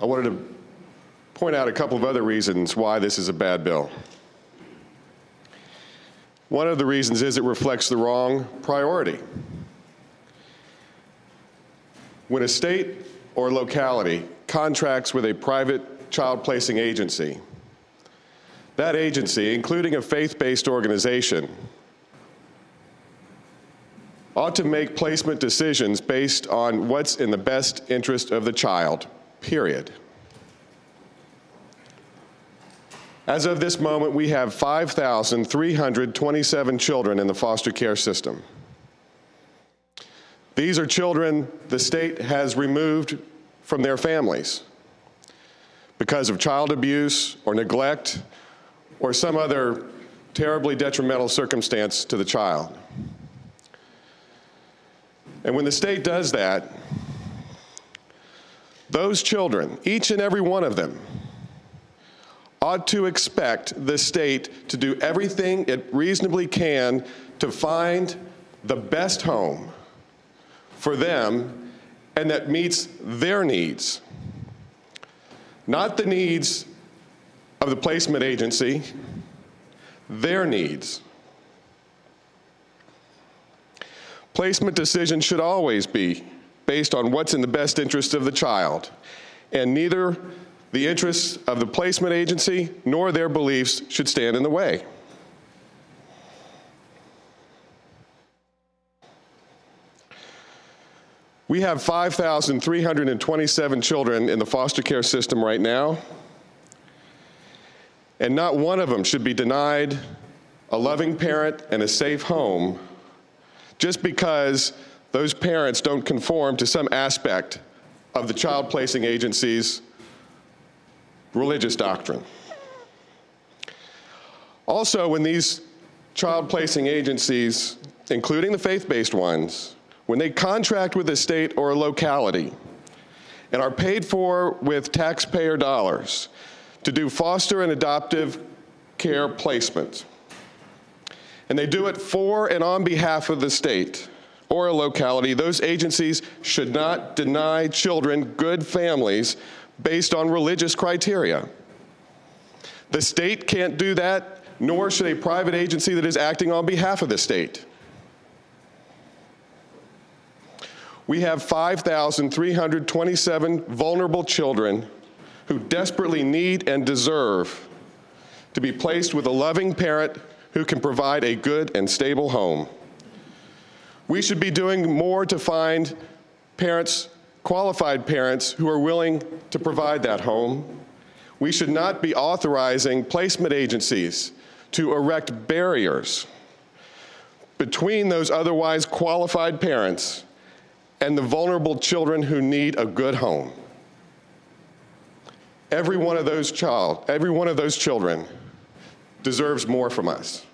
I wanted to point out a couple of other reasons why this is a bad bill. One of the reasons is it reflects the wrong priority. When a state or locality contracts with a private child placing agency, that agency, including a faith-based organization, ought to make placement decisions based on what's in the best interest of the child, period. As of this moment, we have 5,327 children in the foster care system. These are children the state has removed from their families because of child abuse or neglect or some other terribly detrimental circumstance to the child. And when the state does that, those children, each and every one of them, ought to expect the state to do everything it reasonably can to find the best home for them and that meets their needs. Not the needs of the placement agency, their needs. Placement decisions should always be based on what's in the best interest of the child, and neither the interests of the placement agency nor their beliefs should stand in the way. We have 5,327 children in the foster care system right now, and not one of them should be denied a loving parent and a safe home just because those parents don't conform to some aspect of the child placing agency's religious doctrine. Also, when these child placing agencies, including the faith-based ones, when they contract with a state or a locality and are paid for with taxpayer dollars to do foster and adoptive care placement, and they do it for and on behalf of the state or a locality, those agencies should not deny children good families based on religious criteria. The state can't do that, nor should a private agency that is acting on behalf of the state. We have 5,327 vulnerable children who desperately need and deserve to be placed with a loving parent who can provide a good and stable home. We should be doing more to find parents, qualified parents, who are willing to provide that home. We should not be authorizing placement agencies to erect barriers between those otherwise qualified parents and the vulnerable children who need a good home. Every one of those children deserves more from us.